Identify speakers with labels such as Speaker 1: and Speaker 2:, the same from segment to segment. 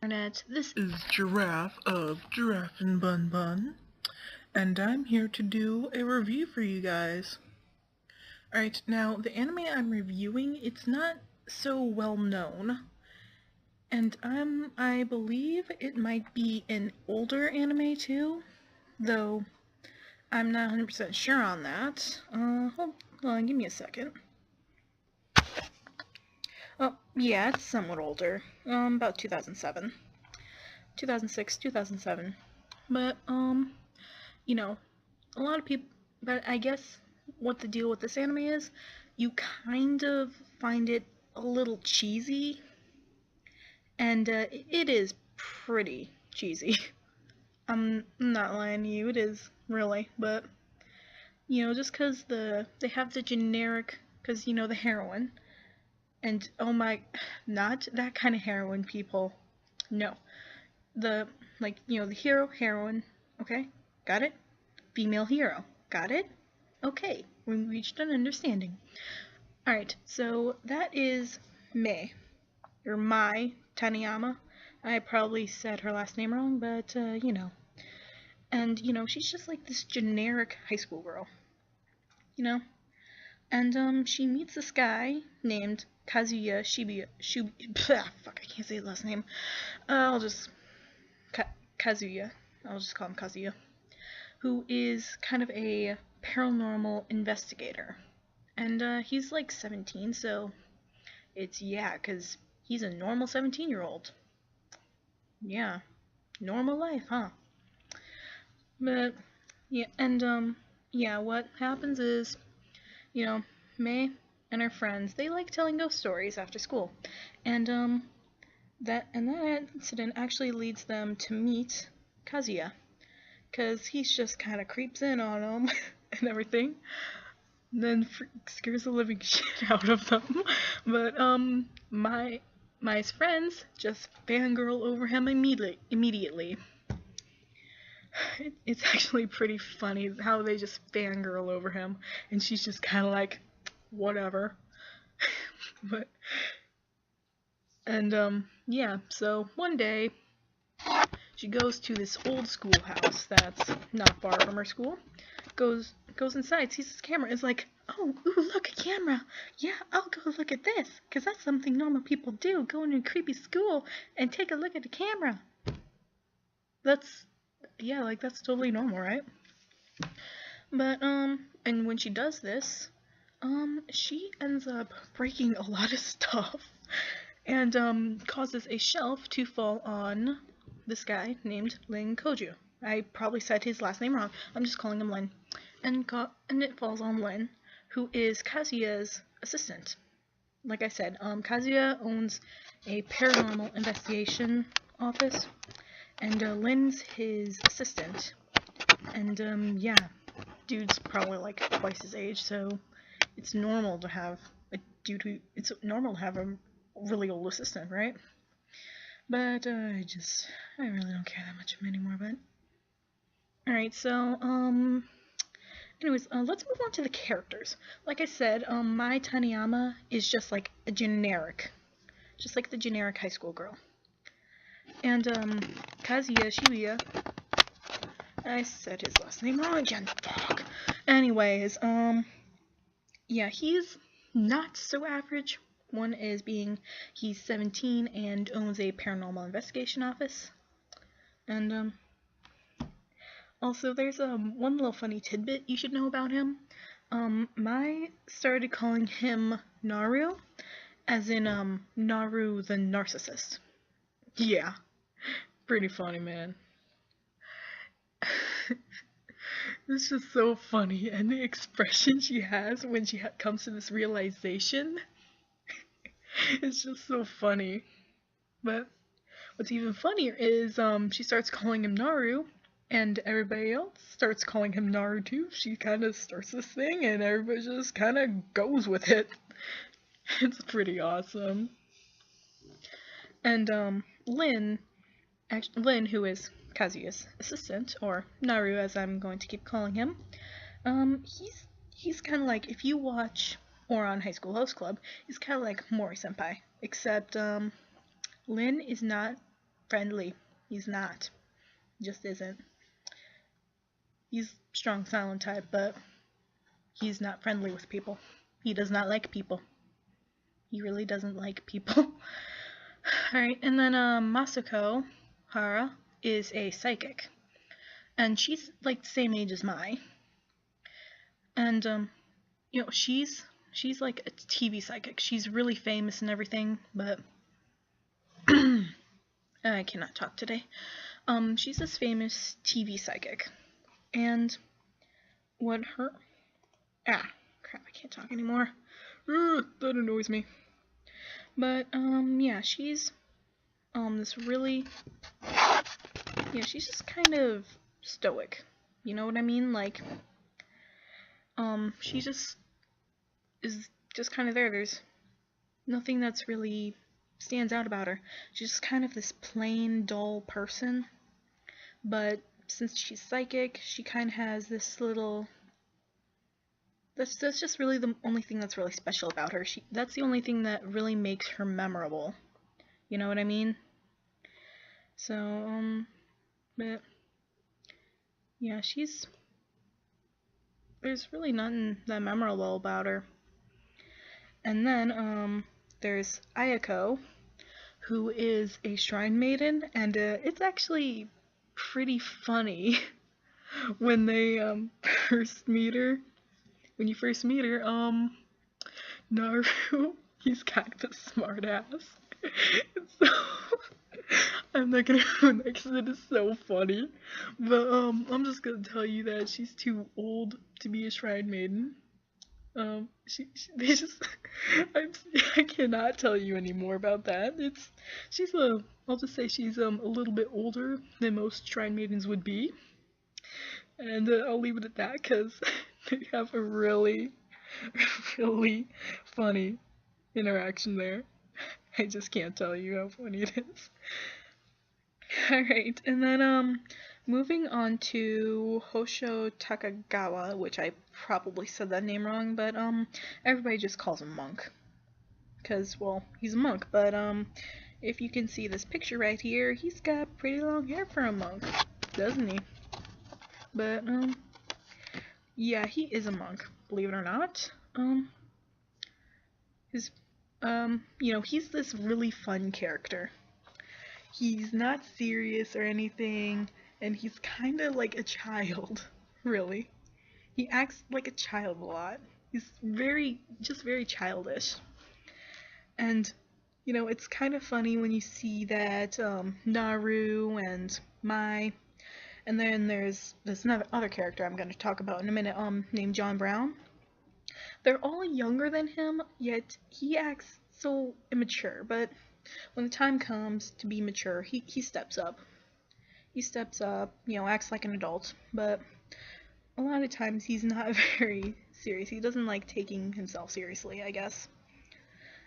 Speaker 1: Internet. This is Giraffe of Giraffe and Bun Bun, and I'm here to do a review for you guys. Alright, now the anime I'm reviewing, it's not so well known, and I believe it might be an older anime too, though I'm not 100% sure on that. Hold on, give me a second. Oh, yeah, it's somewhat older. About 2007. 2006, 2007. But, you know, a lot of people, but I guess what the deal with this anime is, you kind of find it a little cheesy, and it is pretty cheesy. I'm not lying to you, it is, really, but, just because they have the generic, because, the heroine, and oh my, not that kind of heroine, people, no. The, the hero, heroine, okay, got it? Female hero, got it? Okay, we reached an understanding. Alright, so that is Mei, or Mai Taniyama. I probably said her last name wrong, but, And, she's just like this generic high school girl. And, she meets this guy named Kazuya fuck, I can't say his last name. Kazuya. I'll just call him Kazuya. Who is kind of a paranormal investigator. And he's like 17, so it's, yeah, because he's a normal 17-year-old. Yeah, normal life, huh? But, yeah, and, yeah, what happens is, May and her friends, they like telling ghost stories after school. And, that incident actually leads them to meet Kazuya. Because he's just kind of creeps in on them and everything. And then scares the living shit out of them. But, my friends just fangirl over him immediately. It's actually pretty funny how they just fangirl over him, and she's just kind of like, whatever. But, and, yeah, so one day, she goes to this old schoolhouse that's not far from her school, goes inside, sees this camera, is like, oh, ooh, look, a camera. Yeah, I'll go look at this, because that's something normal people do, go into a creepy school and take a look at the camera. That's totally normal, right? But, and when she does this, she ends up breaking a lot of stuff, and, causes a shelf to fall on this guy named Lin Koju. I probably said his last name wrong. I'm just calling him Lin. And it falls on Lin, who is Kazuya's assistant. Like I said, Kazuya owns a paranormal investigation office, and Lin's his assistant. And, yeah, dude's probably like twice his age, so it's normal to have a really old assistant, right? But I really don't care that much of him anymore. But alright, so anyways, let's move on to the characters. Like I said, Mai Taniyama is just like a generic, just like the generic high school girl. And Kazuya Shibuya, I said his last name wrong again. Fuck. Anyways, yeah, he's not so average. One is being he's 17 and owns a paranormal investigation office. And, also there's one little funny tidbit you should know about him. Mai started calling him Naru, as in, Naru the narcissist. Yeah, pretty funny, man. It's just so funny, and the expression she has when she comes to this realization, it's just so funny. But what's even funnier is she starts calling him Naru, and everybody else starts calling him Naru too. She kind of starts this thing, and everybody just kind of goes with it. It's pretty awesome. And Lin, who is Kazuya's assistant, or Naru as I'm going to keep calling him, he's kind of like, if you watch or on High School Host Club, he's kind of like Mori Senpai, except Lin is not friendly. He's not. Just isn't. He's strong silent type, but he's not friendly with people. He does not like people. He really doesn't like people. Alright, and then Masako Hara is a psychic. And she's like the same age as Mai. And you know, she's like a TV psychic. She's really famous and everything, but I cannot talk today. She's this famous TV psychic. And what her crap, I can't talk anymore. That annoys me. But yeah, she's this really, yeah, she's just kind of stoic. You know what I mean? Like she just is just kind of there. There's nothing that's really stands out about her. She's just kind of this plain, dull person. But since she's psychic, she kind of has this little. That's just really the only thing that's really special about her. That's the only thing that really makes her memorable. You know what I mean? So but yeah, there's really nothing that memorable about her. And then there's Ayako, who is a shrine maiden, and it's actually pretty funny when they first meet her. When you first meet her, Naru, he's kind of a smart ass. So I'm not gonna ruin that because it is so funny. But I'm just gonna tell you that she's too old to be a shrine maiden. They just I cannot tell you any more about that. I'll just say she's a little bit older than most shrine maidens would be, and I'll leave it at that because they have a really really funny interaction there. I just can't tell you how funny it is. Alright, and then moving on to Hosho Takagawa, which I probably said that name wrong, but everybody just calls him Monk. Because, well, he's a monk, but if you can see this picture right here, he's got pretty long hair for a monk, doesn't he? But yeah, he is a monk, believe it or not. You know, he's this really fun character. He's not serious or anything, and he's kind of like a child, really. He acts like a child a lot. He's just very childish. And, you know, it's kind of funny when you see that Naru and Mai, and then there's another other character I'm going to talk about in a minute, named John Brown. They're all younger than him, yet he acts so immature, but when the time comes to be mature, he steps up. He steps up, you know, acts like an adult, but a lot of times he's not very serious. He doesn't like taking himself seriously, I guess.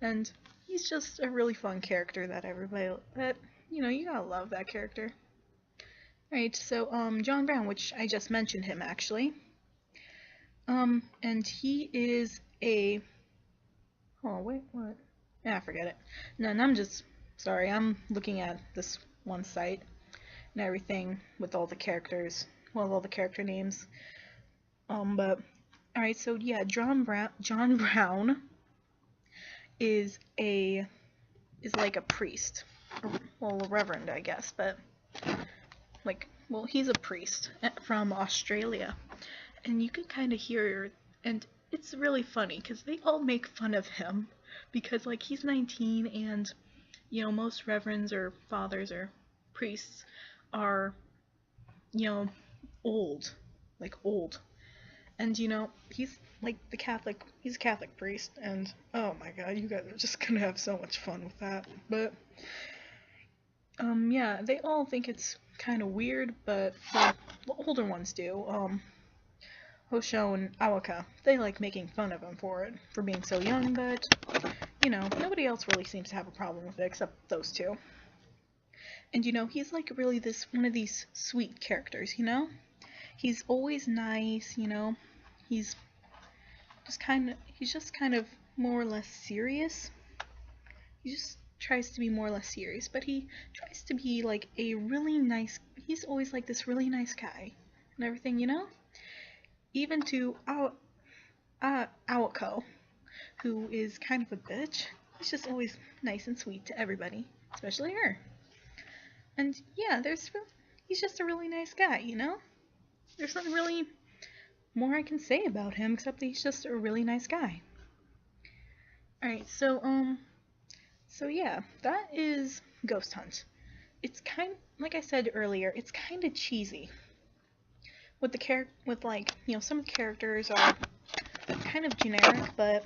Speaker 1: And he's just a really fun character that you know, you gotta love that character. Alright, so John Brown, which I just mentioned him actually. And he is a oh wait, what? Ah, forget it. No, I'm just sorry, I'm looking at this one site and everything with all the characters, well, all the character names. But alright, so yeah, John Brown is like a priest, well, a reverend, I guess, but like, well, he's a priest from Australia, and you can kind of hear, and it's really funny because they all make fun of him because like he's 19, and you know, most reverends or fathers or priests are, you know, old, like old. And you know, he's like he's a Catholic priest, and oh my god, you guys are just gonna have so much fun with that. But yeah, they all think it's kind of weird, but the older ones do. Hosho and Awaka, they like making fun of him for it, for being so young, but you know, nobody else really seems to have a problem with it except those two. And you know, he's like really one of these sweet characters, you know? He's always nice, you know? He's just kind of more or less serious. tries to be more or less serious, but he tries to be like a really nice. He's always like this really nice guy and everything, you know. Even to Awako, who is kind of a bitch. He's just always nice and sweet to everybody, especially her. And yeah, he's just a really nice guy, you know. There's not really more I can say about him except that he's just a really nice guy. All right, so yeah, that is Ghost Hunt. It's like I said earlier, it's kind of cheesy. With like some of the characters are kind of generic, but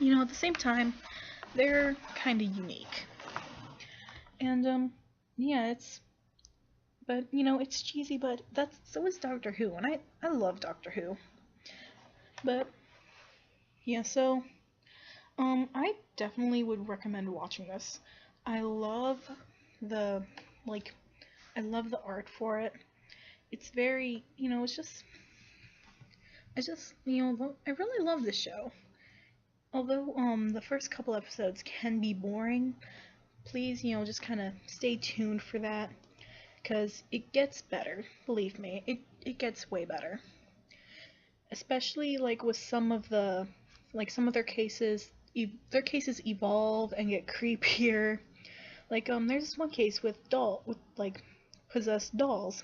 Speaker 1: at the same time, they're kind of unique. And yeah, it's cheesy, but so is Doctor Who, and I love Doctor Who. But yeah, so I definitely would recommend watching this. I love the like I love the art for it. It's very, I really love this show. Although the first couple episodes can be boring, please, just kind of stay tuned for that because it gets better. Believe me, it gets way better. Especially like with some of their cases, their cases evolve and get creepier. Like there's this one case with like possessed dolls,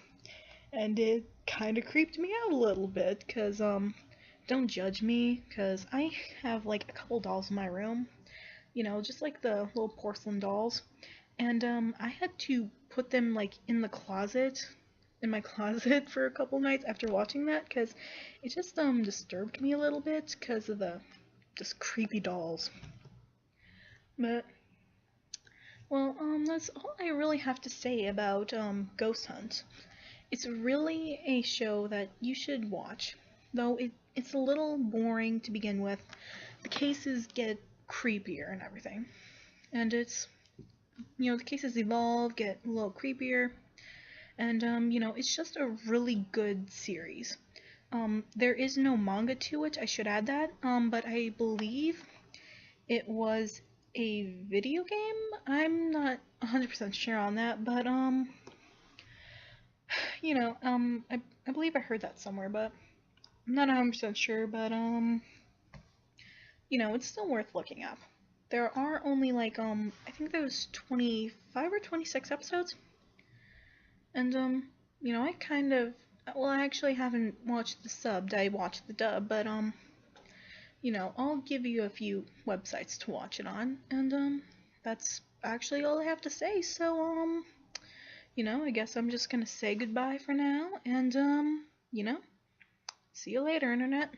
Speaker 1: and it kind of creeped me out a little bit because don't judge me because I have like a couple dolls in my room, just like the little porcelain dolls, and I had to put them like in my closet for a couple nights after watching that because it just disturbed me a little bit because of the just creepy dolls. But well, that's all I really have to say about Ghost Hunt. It's really a show that you should watch, though it's a little boring to begin with. The cases get creepier and everything, and the cases evolve, get a little creepier, and it's just a really good series. There is no manga to it, I should add that, but I believe it was a video game. I'm not 100% sure on that, but I believe I heard that somewhere, but I'm not 100% sure, but it's still worth looking up. There are only like I think there's 25 or 26 episodes. And I kind of I actually haven't watched the subbed. I watched the dub, but I'll give you a few websites to watch it on. And that's actually all I have to say. So I guess I'm just going to say goodbye for now and see you later, internet.